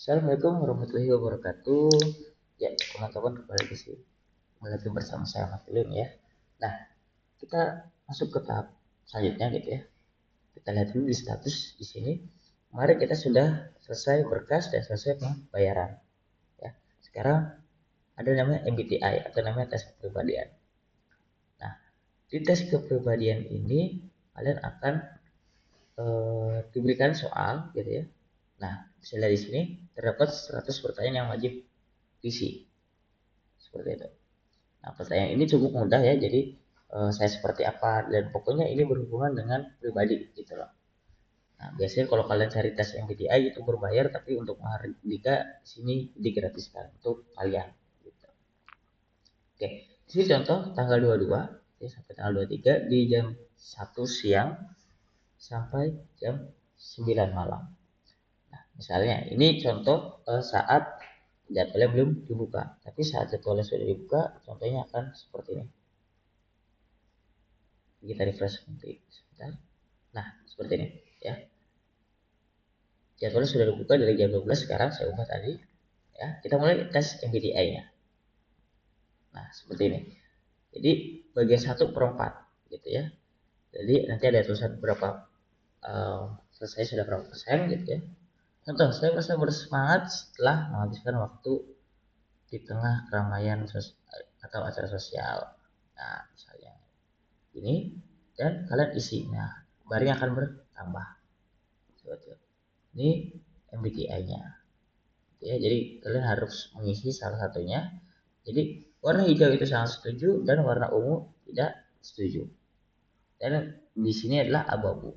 Assalamualaikum warahmatullahi wabarakatuh. Ya, teman-teman kembali lagi bersama saya Mas Ilun ya. Nah, kita masuk ke tahap selanjutnya gitu ya. Kita lihat dulu di status di sini. Kemarin kita sudah selesai berkas dan selesai pembayaran. Ya, sekarang ada namanya MBTI atau namanya tes kepribadian. Nah, di tes kepribadian ini kalian akan diberikan soal gitu ya. Nah, bisa lihat di sini terdapat 100 pertanyaan yang wajib diisi. Seperti itu. Nah, pertanyaan ini cukup mudah ya. Jadi saya seperti apa dan pokoknya ini berhubungan dengan pribadi gitu loh. Nah, biasanya kalau kalian cari tes MBTI itu berbayar, tapi untuk Mahardika sini digratiskan untuk kalian gitu. Oke, di sini contoh tanggal 22 ya, sampai tanggal 23 di jam 1 siang sampai jam 9 malam. Nah, misalnya ini contoh saat jadwalnya belum dibuka, tapi saat jadwalnya sudah dibuka, contohnya akan seperti ini. Kita refresh nanti sebentar. Nah, seperti ini ya. Jadwalnya sudah dibuka dari jam 12, sekarang saya ubah tadi ya. Kita mulai tes MBTI-nya. Nah, seperti ini. Jadi bagian 1/4 gitu ya. Jadi nanti ada tulisan berapa selesai sudah berapa persen gitu ya. Contoh, saya merasa bersemangat setelah menghabiskan waktu di tengah keramaian atau acara sosial. Nah, misalnya ini dan kalian isi. Nah, baring akan bertambah. Ini MBTI-nya. Ya, jadi kalian harus mengisi salah satunya. Jadi warna hijau itu sangat setuju dan warna ungu tidak setuju. Dan di sini adalah abu-abu.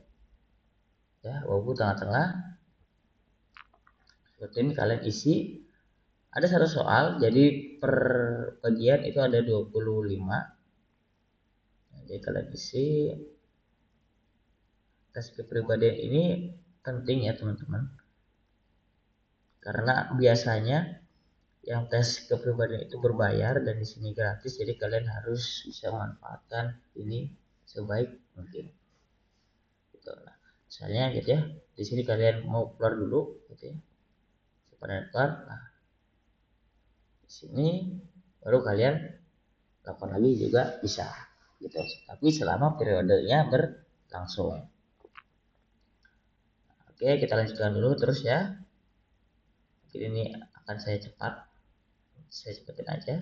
Ya, abu-abu tengah-tengah. Seperti ini kalian isi. Ada satu soal, jadi per bagian itu ada 25. Jadi kalian isi. Tes kepribadian ini penting ya teman-teman. Karena biasanya yang tes kepribadian itu berbayar dan di sini gratis, jadi kalian harus bisa memanfaatkan ini sebaik mungkin. Gitu. Nah, misalnya gitu ya, di sini kalian mau keluar dulu, gitu ya, supaya keluar. Nah, di sini baru kalian lakukan lagi juga bisa, gitu. Tapi selama periodenya berlangsung. Oke, kita lanjutkan dulu terus ya. Mungkin ini akan saya cepatin aja.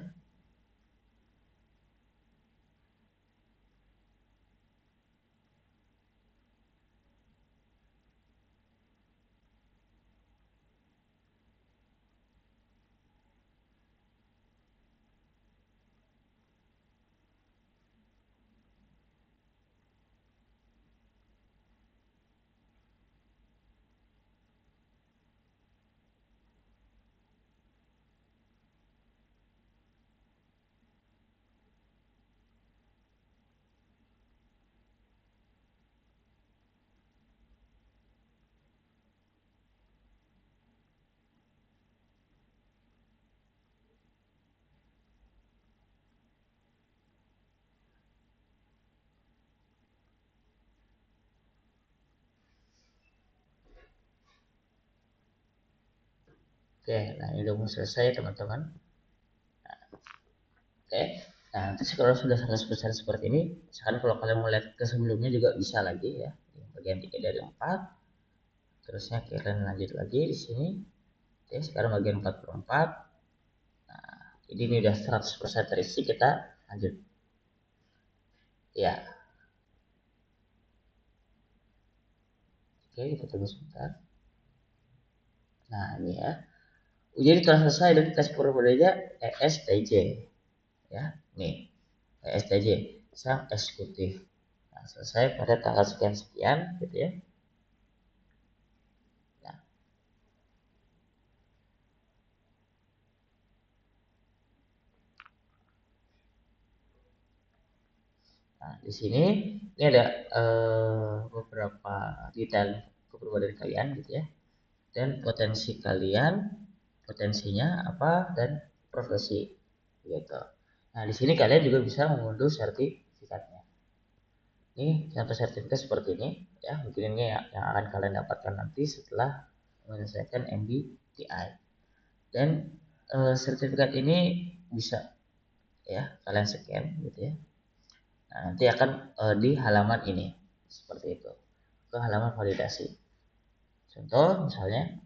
Oke, nah ini udah mau selesai teman-teman. Oke, nah nanti kalau sudah 100% seperti ini, misalkan kalau kalian mau lihat ke sebelumnya juga bisa lagi ya, bagian 3 dari 4. Terusnya kalian lanjut lagi di sini. Oke, sekarang bagian 4/4. Nah, jadi ini udah 100% terisi, kita lanjut. Ya. Oke, kita tunggu sebentar. Nah, ini ya. Ujian telah selesai dan tes prosedurnya ESTJ. Ya, nih. ESTJ, sang eksekutif. Nah, selesai pada tanggal sekian-sekian gitu ya. Nah, nah di sini ini ada beberapa detail kepribadian kalian gitu ya. Dan potensi kalian, potensinya apa dan profesi gitu. Nah, di sini kalian juga bisa mengunduh sertifikatnya. Ini contoh sertifikat seperti ini ya, mungkin ini yang akan kalian dapatkan nanti setelah menyelesaikan MBTI. Dan sertifikat ini bisa ya kalian scan gitu ya. Nah, nanti akan di halaman ini seperti itu, ke halaman validasi. Contoh misalnya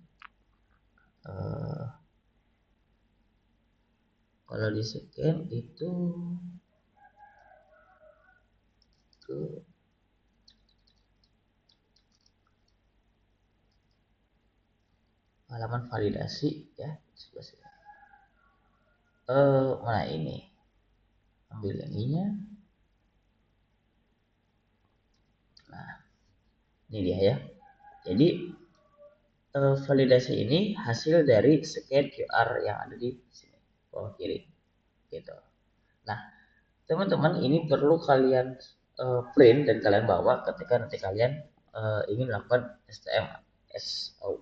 kalau di scan itu ke halaman validasi ya, sebelah sini. Mana ini? Ambil yang ininya. Nah, ini dia ya. Jadi validasi ini hasil dari scan QR yang ada di sini bawah kiri gitu. Nah, teman-teman ini perlu kalian print dan kalian bawa ketika nanti kalian ingin melakukan STM,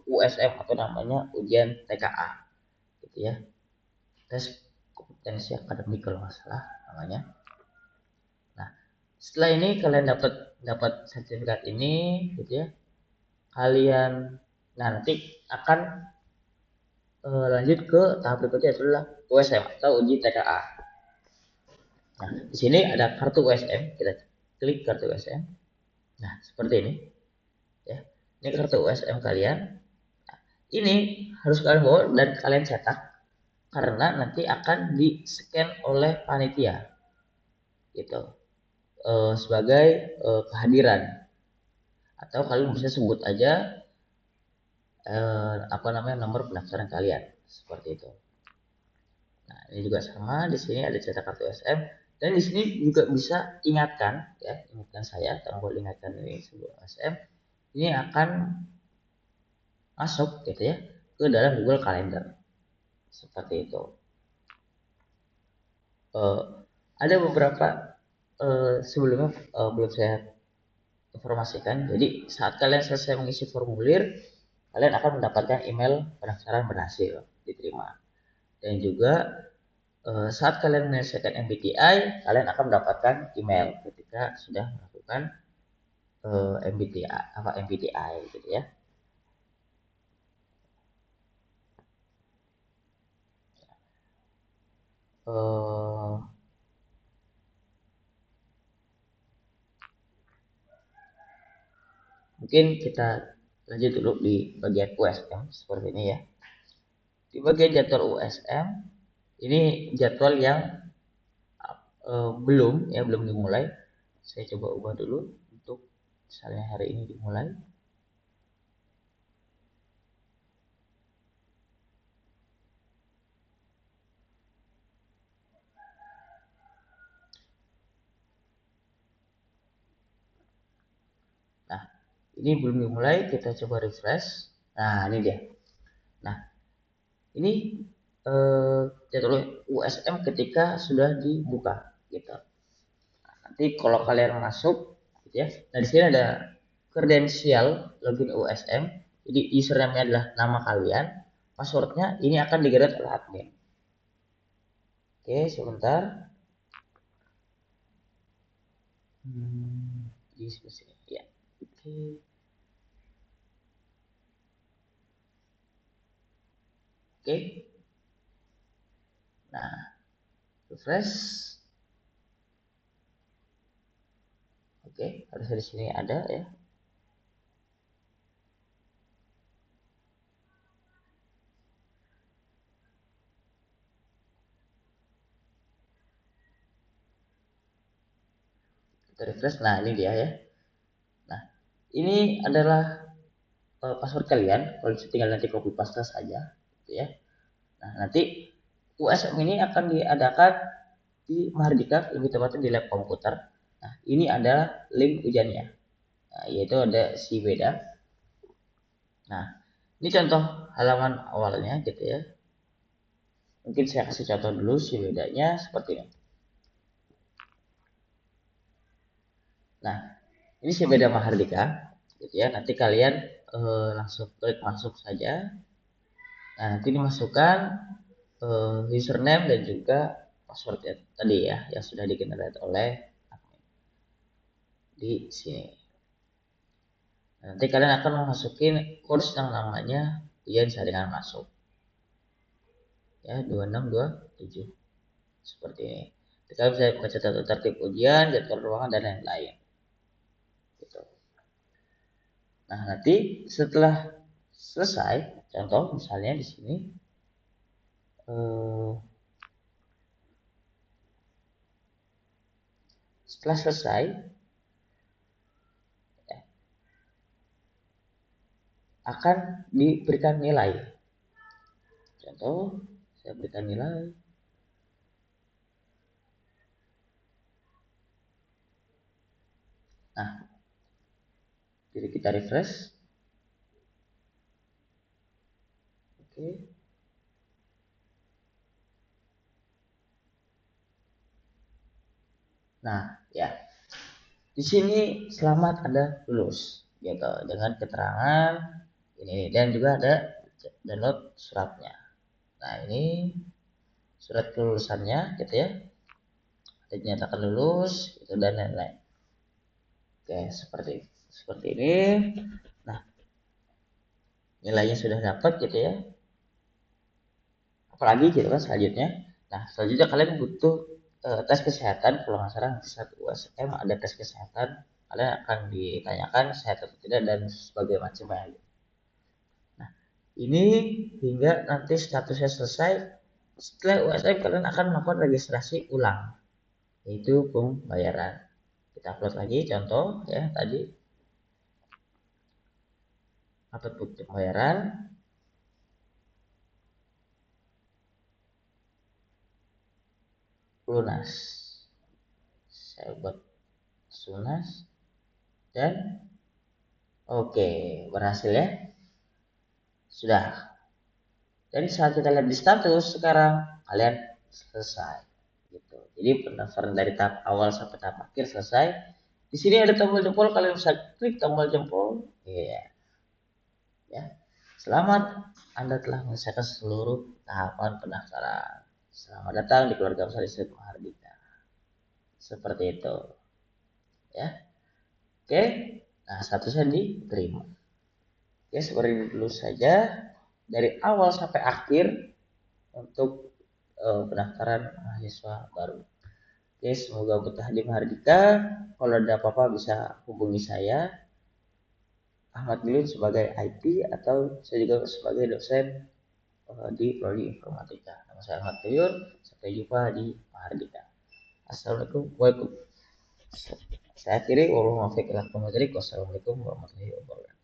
USM atau namanya ujian TKA gitu ya, tes kompetensi akademik kalau nggak salah namanya. Nah, setelah ini kalian dapat sertifikat ini gitu ya, kalian nanti akan lanjut ke tahap berikutnya, adalah USM atau uji TKA. Nah, di sini ada kartu USM, kita klik kartu USM. Nah, seperti ini ya. Ini kartu USM kalian. Nah, ini harus kalian bawa dan kalian cetak karena nanti akan di-scan oleh panitia gitu, sebagai kehadiran, atau kalian bisa sebut aja apa namanya nomor pendaftaran kalian seperti itu. Nah, ini juga sama, di sini ada cetak kartu SM, dan di sini juga bisa ingatkan ya, ingatkan saya, tombol ingatkan ini sebuah SM ini akan masuk gitu ya ke dalam Google Calendar seperti itu. Ada beberapa sebelumnya belum saya informasikan. Jadi saat kalian selesai mengisi formulir, kalian akan mendapatkan email pendaftaran berhasil diterima. Dan juga saat kalian menyelesaikan MBTI, kalian akan mendapatkan email ketika sudah melakukan MBTI gitu ya. Mungkin kita lanjut dulu di bagian USM seperti ini ya. Di bagian jadwal USM ini jadwal yang belum dimulai. Saya coba ubah dulu untuk misalnya hari ini dimulai. Nah, ini belum dimulai, kita coba refresh. Nah, ini dia. Nah, ini jadwal USM ketika sudah dibuka gitu. Nah, nanti kalau kalian masuk gitu ya. Nah, di sini ada kredensial login USM. Jadi username-nya adalah nama kalian, passwordnya ini akan digenerate oleh admin. Oke, sebentar. Di sini ya. Oke. Oke. Nah, refresh. Oke, harusnya di sini ada ya. Kita refresh. Nah, ini dia ya. Nah, ini adalah password kalian. Kalau tinggal nanti copy paste saja, gitu ya. Nah, nanti USM ini akan diadakan di Mahardika, lebih tepatnya di lab komputer. Nah, ini ada link ujiannya. Nah, yaitu ada si beda. Nah, ini contoh halaman awalnya gitu ya. Mungkin saya kasih contoh dulu si bedanya seperti ini. Nah, ini si beda Mahardika gitu ya. Nanti kalian langsung klik masuk saja. Nah, nanti dimasukkan username dan juga password ya, tadi ya yang sudah digenerate oleh admin di sini. Nanti kalian akan memasukin course yang namanya ujian bisa dengan masuk. Ya, 2627 seperti ini. Kita bisa baca tertib ujian, jadwal ruangan dan lain-lain. Gitu. Nah, nanti setelah selesai, contoh misalnya di sini setelah selesai ya, akan diberikan nilai. Contoh, saya berikan nilai. Nah, jadi kita refresh. Oke. Nah, ya. Di sini selamat Anda lulus gitu dengan keterangan ini dan juga ada download suratnya. Nah, ini surat kelulusannya gitu ya. Dinyatakan lulus gitu dan lain-lain. Oke, seperti ini. Nah, nilainya sudah dapat gitu ya. Apalagi gitu kan selanjutnya. Nah, selanjutnya kalian butuh tes kesehatan. Kalau nggak salah nanti saat USM ada tes kesehatan. Kalian akan ditanyakan sehat atau tidak dan sebagainya macamnya. Nah, ini hingga nanti statusnya selesai. Setelah USM kalian akan melakukan registrasi ulang, yaitu pembayaran. Kita upload lagi contoh ya tadi. Upload bukti pembayaran. Lunas. Saya buat lunas dan oke, berhasil ya. Sudah. Dan saat kita lihat di status sekarang kalian selesai gitu. Jadi pendaftaran dari tahap awal sampai tahap akhir selesai. Di sini ada tombol jempol, kalian bisa klik tombol jempol. Iya. Ya. Selamat, Anda telah menyelesaikan seluruh tahapan pendaftaran. Selamat datang di keluarga besar Institut Mahardika. Seperti itu. Ya. Oke. Nah, statusnya diterima. Ya, seperti ini dulu saja dari awal sampai akhir untuk pendaftaran mahasiswa baru. Oke, semoga betah di Mahardika. Kalau ada apa-apa bisa hubungi saya, Ahmad Bilun sebagai IT atau saya juga sebagai dosen di Prodi Informatika. Nama saya Ahmad Bilun. Sampai jumpa di Mahardika. Assalamualaikum warahmatullahi wabarakatuh. Saya akhiri. Wassalamualaikum warahmatullahi wabarakatuh.